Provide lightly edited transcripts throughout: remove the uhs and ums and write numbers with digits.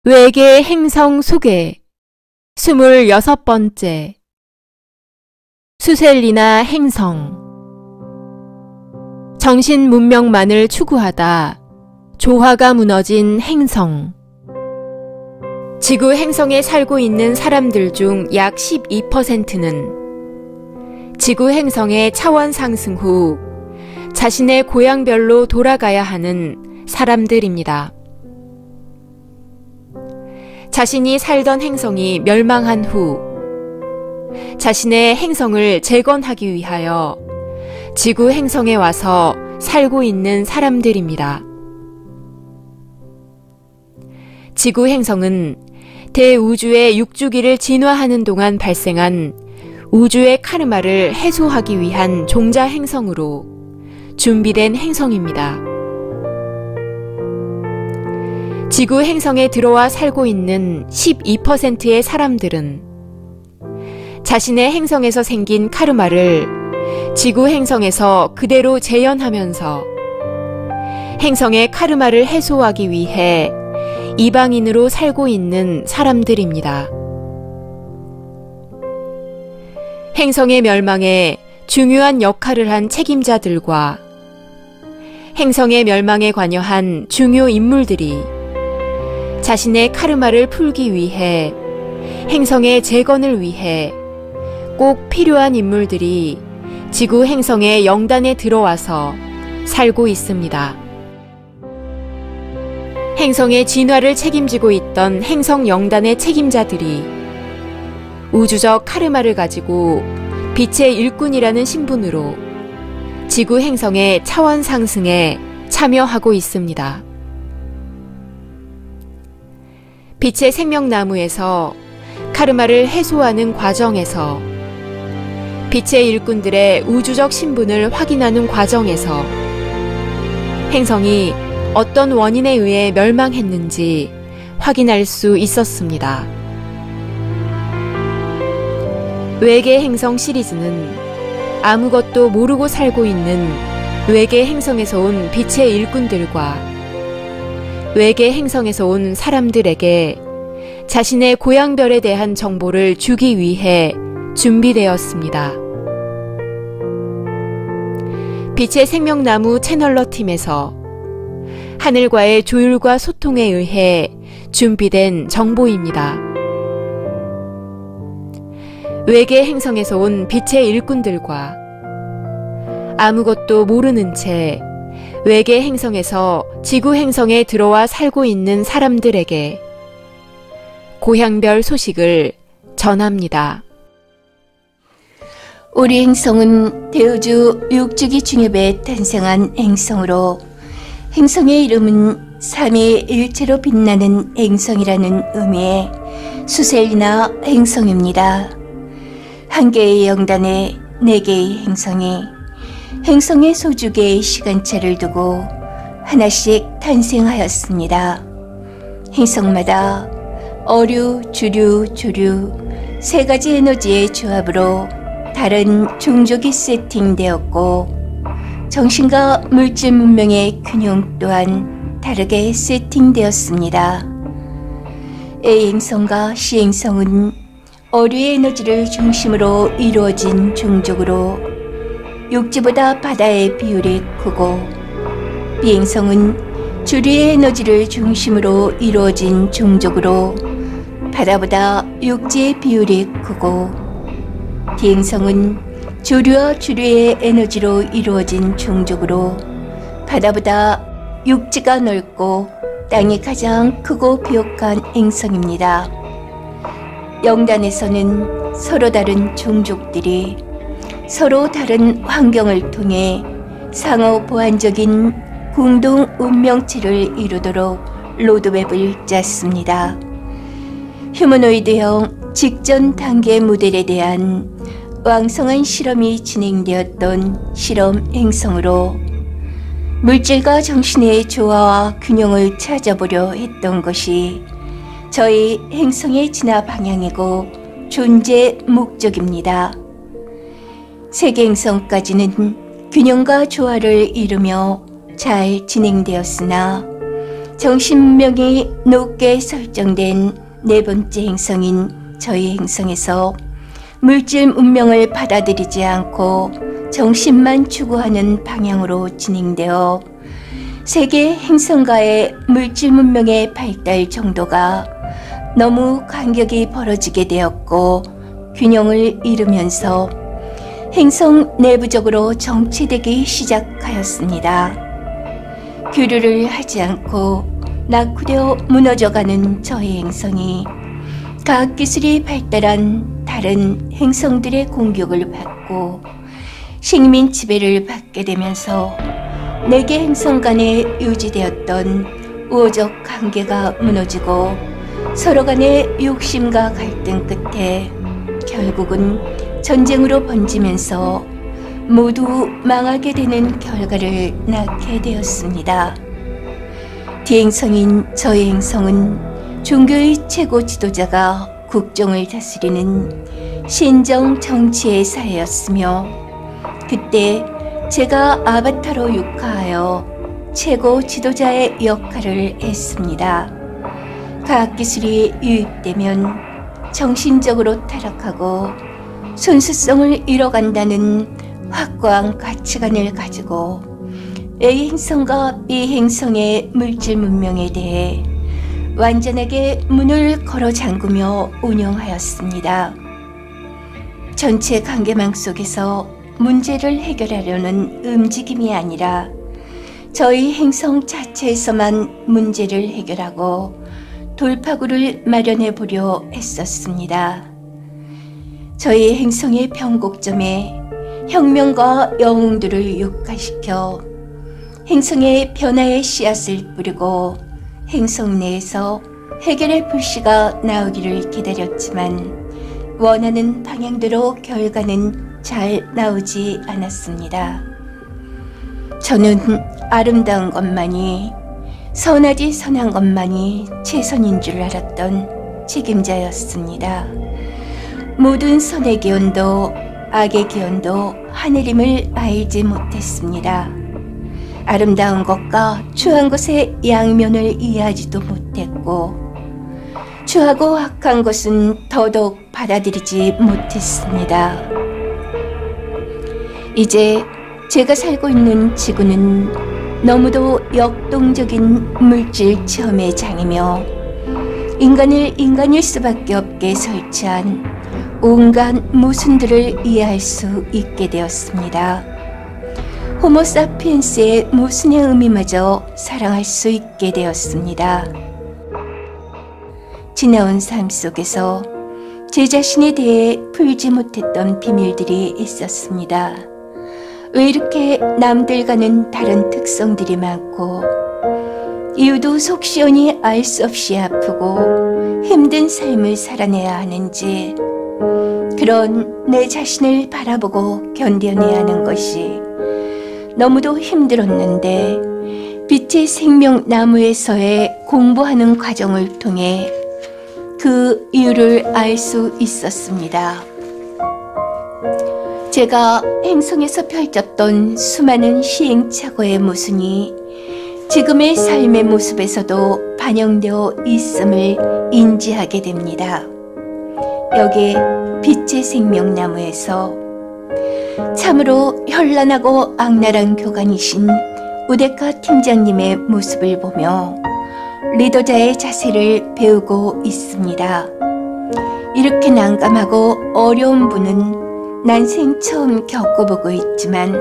외계 행성 소개 26번째 수셀리나 행성 정신 문명만을 추구하다 조화가 무너진 행성 지구 행성에 살고 있는 사람들 중 약 12%는 지구 행성의 차원 상승 후 자신의 고향별로 돌아가야 하는 사람들입니다. 자신이 살던 행성이 멸망한 후 자신의 행성을 재건하기 위하여 지구 행성에 와서 살고 있는 사람들입니다. 지구 행성은 대우주의 육주기를 진화하는 동안 발생한 우주의 카르마를 해소하기 위한 종자 행성으로 준비된 행성입니다. 지구 행성에 들어와 살고 있는 12%의 사람들은 자신의 행성에서 생긴 카르마를 지구 행성에서 그대로 재현하면서 행성의 카르마를 해소하기 위해 이방인으로 살고 있는 사람들입니다. 행성의 멸망에 중요한 역할을 한 책임자들과 행성의 멸망에 관여한 중요 인물들이 자신의 카르마를 풀기 위해 행성의 재건을 위해 꼭 필요한 인물들이 지구 행성의 영단에 들어와서 살고 있습니다. 행성의 진화를 책임지고 있던 행성 영단의 책임자들이 우주적 카르마를 가지고 빛의 일꾼이라는 신분으로 지구 행성의 차원 상승에 참여하고 있습니다. 빛의 생명나무에서 카르마를 해소하는 과정에서 빛의 일꾼들의 우주적 신분을 확인하는 과정에서 행성이 어떤 원인에 의해 멸망했는지 확인할 수 있었습니다. 외계 행성 시리즈는 아무것도 모르고 살고 있는 외계 행성에서 온 빛의 일꾼들과 외계 행성에서 온 사람들에게 자신의 고향별에 대한 정보를 주기 위해 준비되었습니다. 빛의 생명나무 채널러 팀에서 하늘과의 조율과 소통에 의해 준비된 정보입니다. 외계 행성에서 온 빛의 일꾼들과 아무것도 모르는 채 외계 행성에서 지구 행성에 들어와 살고 있는 사람들에게 고향별 소식을 전합니다. 우리 행성은 대우주 육주기 중엽에 탄생한 행성으로 행성의 이름은 삼위일체로 빛나는 행성이라는 의미의 수셀리나 행성입니다. 한 개의 영단에 4개의 행성이 행성의 소주계의 시간차를 두고 하나씩 탄생하였습니다. 행성마다 어류, 주류, 조류 3가지 에너지의 조합으로 다른 종족이 세팅되었고 정신과 물질 문명의 균형 또한 다르게 세팅되었습니다. A행성과 C행성은 어류의 에너지를 중심으로 이루어진 종족으로 육지보다 바다의 비율이 크고 B행성은 주류의 에너지를 중심으로 이루어진 종족으로 바다보다 육지의 비율이 크고 D행성은 조류와 주류의 에너지로 이루어진 종족으로 바다보다 육지가 넓고 땅이 가장 크고 비옥한 행성입니다. 영단에서는 서로 다른 종족들이 서로 다른 환경을 통해 상호 보완적인 공동 운명체를 이루도록 로드맵을 짰습니다. 휴머노이드형 직전 단계 모델에 대한 왕성한 실험이 진행되었던 실험 행성으로 물질과 정신의 조화와 균형을 찾아보려 했던 것이 저희 행성의 진화 방향이고 존재 목적입니다. 세계 행성까지는 균형과 조화를 이루며 잘 진행되었으나 정신문명이 높게 설정된 네 번째 행성인 저희 행성에서 물질 문명을 받아들이지 않고 정신만 추구하는 방향으로 진행되어 세계 행성과의 물질 문명의 발달 정도가 너무 간격이 벌어지게 되었고 균형을 잃으면서 행성 내부적으로 정체되기 시작하였습니다. 교류를 하지 않고 낙후되어 무너져가는 저희 행성이 과학기술이 발달한 다른 행성들의 공격을 받고 식민 지배를 받게 되면서 4개 행성 간에 유지되었던 우호적 관계가 무너지고 서로 간의 욕심과 갈등 끝에 결국은 전쟁으로 번지면서 모두 망하게 되는 결과를 낳게 되었습니다. D행성인 저희 행성은 종교의 최고 지도자가 국종을 다스리는 신정 정치의 사회였으며 그때 제가 아바타로 육화하여 최고 지도자의 역할을 했습니다. 과학기술이 유입되면 정신적으로 타락하고 순수성을 잃어간다는 확고한 가치관을 가지고 A 행성과 B 행성의 물질 문명에 대해 완전하게 문을 걸어 잠그며 운영하였습니다. 전체 관계망 속에서 문제를 해결하려는 움직임이 아니라 저희 행성 자체에서만 문제를 해결하고 돌파구를 마련해 보려 했었습니다. 저희 행성의 변곡점에 혁명과 영웅들을 육화시켜 행성의 변화의 씨앗을 뿌리고 행성 내에서 해결의 불씨가 나오기를 기다렸지만 원하는 방향대로 결과는 잘 나오지 않았습니다. 저는 아름다운 것만이 선하디 선한 것만이 최선인 줄 알았던 책임자였습니다. 모든 선의 기원도 악의 기원도 하늘임을 알지 못했습니다. 아름다운 것과 추한 것의 양면을 이해하지도 못했고 추하고 악한 것은 더더욱 받아들이지 못했습니다. 이제 제가 살고 있는 지구는 너무도 역동적인 물질 체험의 장이며 인간을 인간일 수밖에 없게 설치한 온갖 모순들을 이해할 수 있게 되었습니다. 호모사피엔스의 모순의 의미마저 사랑할 수 있게 되었습니다. 지나온 삶 속에서 제 자신에 대해 풀지 못했던 비밀들이 있었습니다. 왜 이렇게 남들과는 다른 특성들이 많고 이유도 속 시원히 알 수 없이 아프고 힘든 삶을 살아내야 하는지 그런 내 자신을 바라보고 견뎌내야 하는 것이 너무도 힘들었는데 빛의 생명나무에서의 공부하는 과정을 통해 그 이유를 알 수 있었습니다. 제가 행성에서 펼쳤던 수많은 시행착오의 모순이 지금의 삶의 모습에서도 반영되어 있음을 인지하게 됩니다. 여기 빛의 생명나무에서 참으로 현란하고 악랄한 교관이신 우데카 팀장님의 모습을 보며 리더자의 자세를 배우고 있습니다. 이렇게 난감하고 어려운 분은 난생 처음 겪어보고 있지만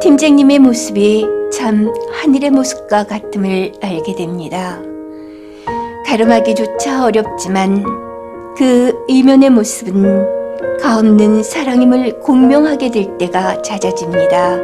팀장님의 모습이 참 하늘의 모습과 같음을 알게 됩니다. 가름하기조차 어렵지만 그 이면의 모습은 가없는 사랑임을 공명하게 될 때가 잦아집니다.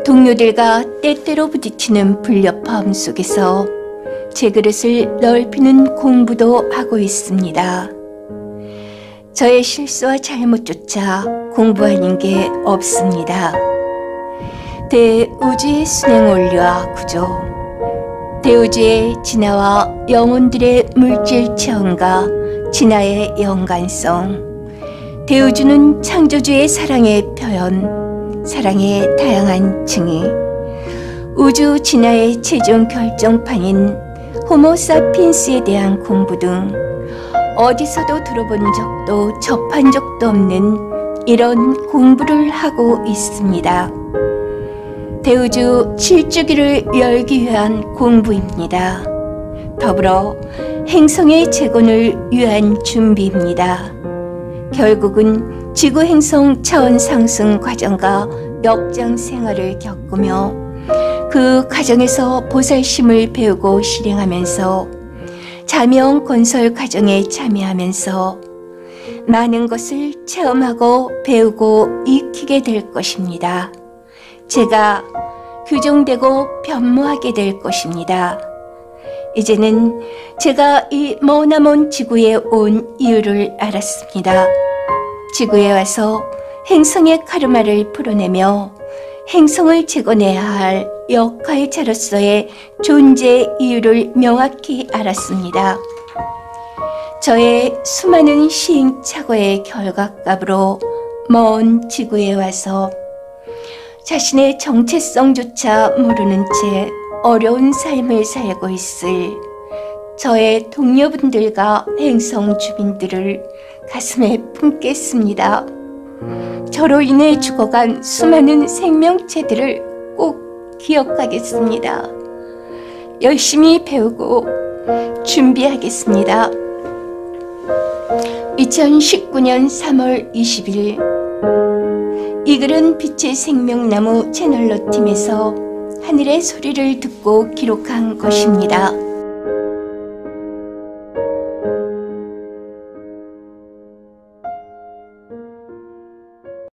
동료들과 때때로 부딪히는 불협화음 속에서 제 그릇을 넓히는 공부도 하고 있습니다. 저의 실수와 잘못조차 공부 아닌 게 없습니다. 대우주의 순행 원리와 구조, 대우주의 진화와 영혼들의 물질 체험과 진화의 연관성, 대우주는 창조주의 사랑의 표현, 사랑의 다양한 층이 우주 진화의 최종 결정판인 호모사피엔스에 대한 공부 등 어디서도 들어본 적도 접한 적도 없는 이런 공부를 하고 있습니다. 대우주 7주기를 열기 위한 공부입니다. 더불어 행성의 재건을 위한 준비입니다. 결국은 지구 행성 차원 상승 과정과 역장 생활을 겪으며 그 과정에서 보살심을 배우고 실행하면서 자명 건설 과정에 참여하면서 많은 것을 체험하고 배우고 익히게 될 것입니다. 제가 규정되고 변모하게 될 것입니다. 이제는 제가 이 머나먼 지구에 온 이유를 알았습니다. 지구에 와서 행성의 카르마를 풀어내며 행성을 재건해야 할 역할자로서의 존재 이유를 명확히 알았습니다. 저의 수많은 시행착오의 결과값으로 먼 지구에 와서 자신의 정체성조차 모르는 채 어려운 삶을 살고 있을 저의 동료분들과 행성 주민들을 가슴에 품겠습니다. 저로 인해 죽어간 수많은 생명체들을 꼭 기억하겠습니다. 열심히 배우고 준비하겠습니다. 2019년 3월 20일 이 글은 빛의 생명나무 채널러 팀에서 하늘의 소리를 듣고 기록한 것입니다.